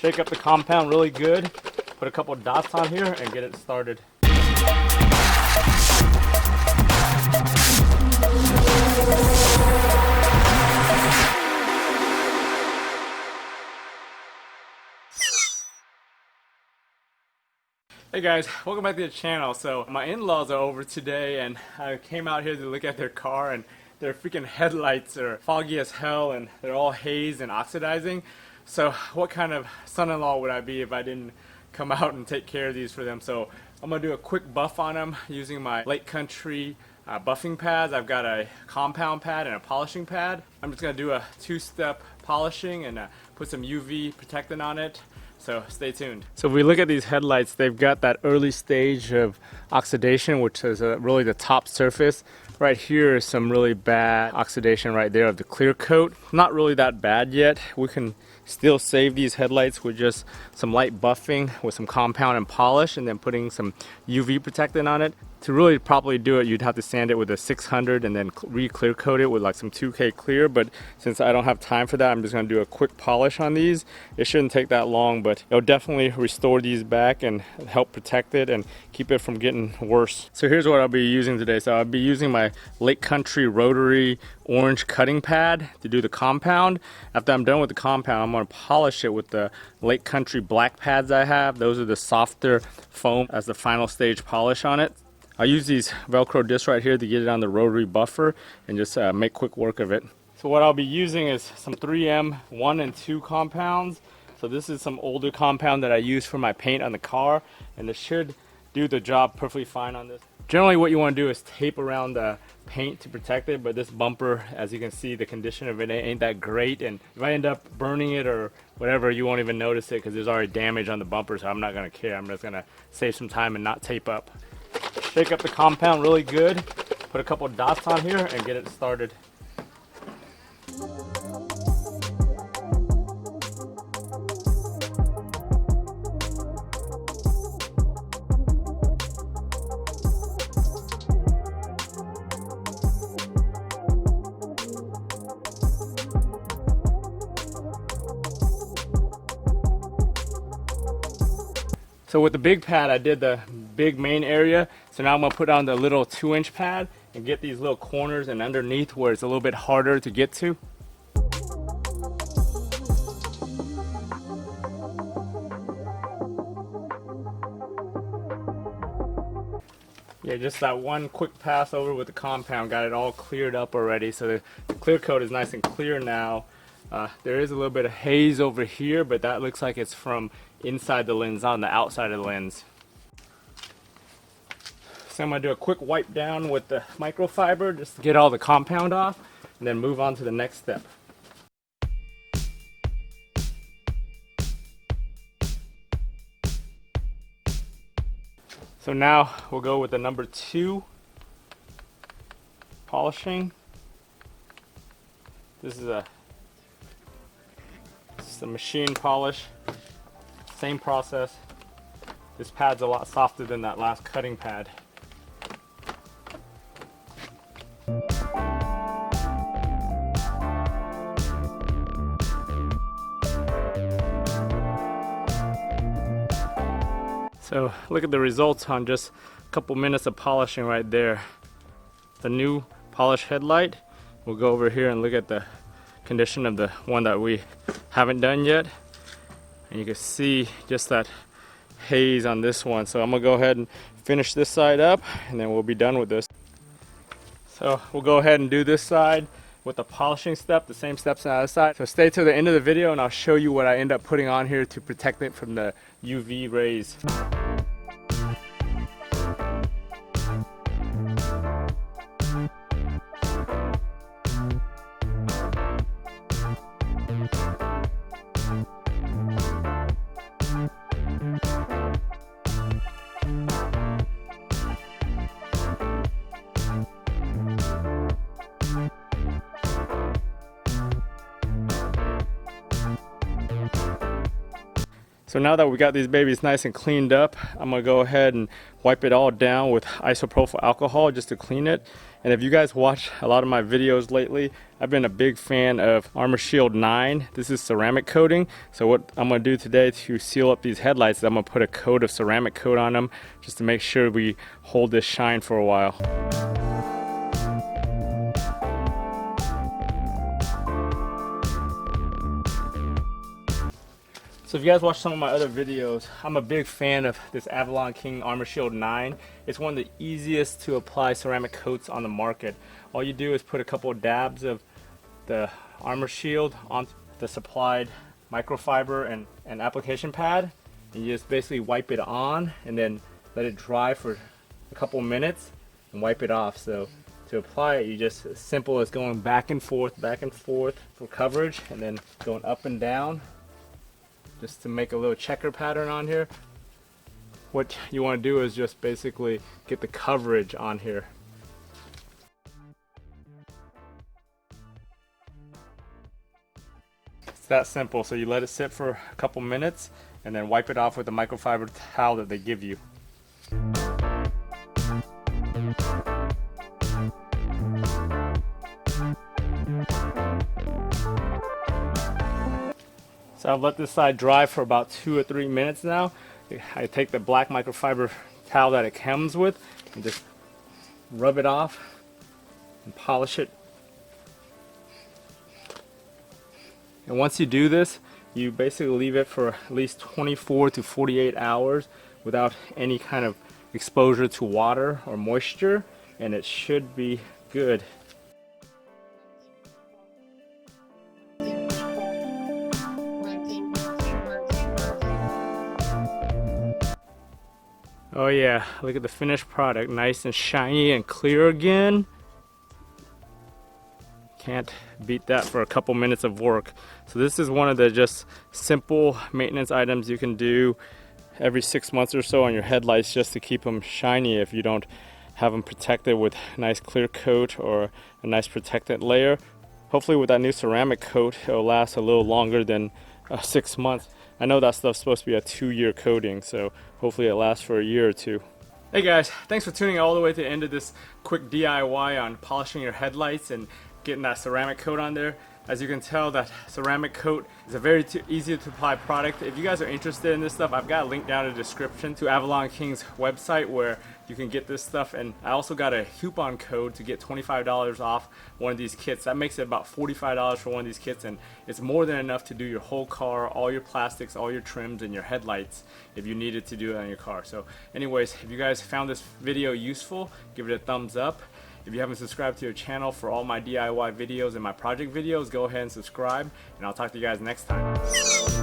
Shake up the compound really good, put a couple dots on here and get it started. Hey guys, welcome back to the channel. So my in-laws are over today and I came out here to look at their car, and their freaking headlights are foggy as hell and they're all haze and oxidizing. So what kind of son-in-law would I be if I didn't come out and take care of these for them? So I'm gonna do a quick buff on them using my Lake Country buffing pads. I've got a compound pad and a polishing pad. I'm just gonna do a two-step polishing and put some UV protectant on it. So stay tuned. So if we look at these headlights, they've got that early stage of oxidation, which is really the top surface. Right here is some really bad oxidation right there of the clear coat. Not really that bad yet. We can still save these headlights with just some light buffing with some compound and polish, and then putting some UV protectant on it. To really properly do it, you'd have to sand it with a 600 and then re-clear coat it with like some 2K clear. But since I don't have time for that, I'm just going to do a quick polish on these. It shouldn't take that long, but it'll definitely restore these back and help protect it and keep it from getting worse. So here's what I'll be using today. So I'll be using my Lake Country rotary orange cutting pad to do the compound. After I'm done with the compound, I'm going to polish it with the Lake Country black pads I have. Those are the softer foam as the final stage polish on it. I use these Velcro discs right here to get it on the rotary buffer and just make quick work of it. So what I'll be using is some 3M 1 and 2 compounds. So this is some older compound that I use for my paint on the car, and it should do the job perfectly fine on this. Generally what you want to do is tape around the paint to protect it, but this bumper, as you can see, the condition of it ain't that great, and if I end up burning it or whatever, you won't even notice it because there's already damage on the bumper, so I'm not going to care. I'm just going to save some time and not tape up. Shake up the compound really good, put a couple dots on here and get it started. So with the big pad, I did the big main area. So now I'm gonna put on the little 2-inch pad and get these little corners and underneath where it's a little bit harder to get to. Yeah, just that one quick pass over with the compound got it all cleared up already. So the clear coat is nice and clear now. There is a little bit of haze over here, but that looks like it's from inside the lens, not on the outside of the lens. So I'm going to do a quick wipe down with the microfiber just to get all the compound off, and then move on to the next step. So now we'll go with the number 2 polishing. This is a machine polish. Same process. This pad's a lot softer than that last cutting pad. So look at the results on just a couple minutes of polishing right there. The new polished headlight. We'll go over here and look at the condition of the one that we haven't done yet. And you can see just that haze on this one. So I'm gonna go ahead and finish this side up and then we'll be done with this. So we'll go ahead and do this side with the polishing step, the same steps on the other side. So stay till the end of the video and I'll show you what I end up putting on here to protect it from the UV rays. So now that we got these babies nice and cleaned up, I'm gonna go ahead and wipe it all down with isopropyl alcohol just to clean it. And if you guys watch a lot of my videos lately, I've been a big fan of Armorshield IX. This is ceramic coating. So what I'm gonna do today to seal up these headlights is I'm gonna put a coat of ceramic coat on them just to make sure we hold this shine for a while. So if you guys watch some of my other videos, I'm a big fan of this Avalon King Armorshield IX. It's one of the easiest to apply ceramic coats on the market. All you do is put a couple of dabs of the armor shield on the supplied microfiber and application pad. And you just basically wipe it on and then let it dry for a couple minutes and wipe it off. So to apply it, you just as simple as going back and forth for coverage, and then going up and down just to make a little checker pattern on here. What you want to do is just basically get the coverage on here. It's that simple. So you let it sit for a couple minutes and then wipe it off with the microfiber towel that they give you. So I've let this side dry for about 2 or 3 minutes now. I take the black microfiber towel that it comes with and just rub it off and polish it. And once you do this, you basically leave it for at least 24 to 48 hours without any kind of exposure to water or moisture, and it should be good. Oh yeah, look at the finished product, nice and shiny and clear again. Can't beat that for a couple minutes of work. So this is one of the just simple maintenance items you can do every 6 months or so on your headlights, just to keep them shiny if you don't have them protected with a nice clear coat or a nice protectant layer. Hopefully with that new ceramic coat, it'll last a little longer than 6 months. I know that stuff's supposed to be a 2-year coating, so hopefully it lasts for a year or two. Hey guys, thanks for tuning all the way to the end of this quick DIY on polishing your headlights and getting that ceramic coat on there. As you can tell, that ceramic coat is a very easy to apply product. If you guys are interested in this stuff, I've got a link down in the description to Avalon King's website where you can get this stuff. And I also got a coupon code to get $25 off one of these kits. That makes it about $45 for one of these kits, and it's more than enough to do your whole car, all your plastics, all your trims, and your headlights if you needed to do it on your car. So anyways, if you guys found this video useful, give it a thumbs up. If you haven't subscribed to your channel for all my DIY videos and my project videos, go ahead and subscribe, and I'll talk to you guys next time.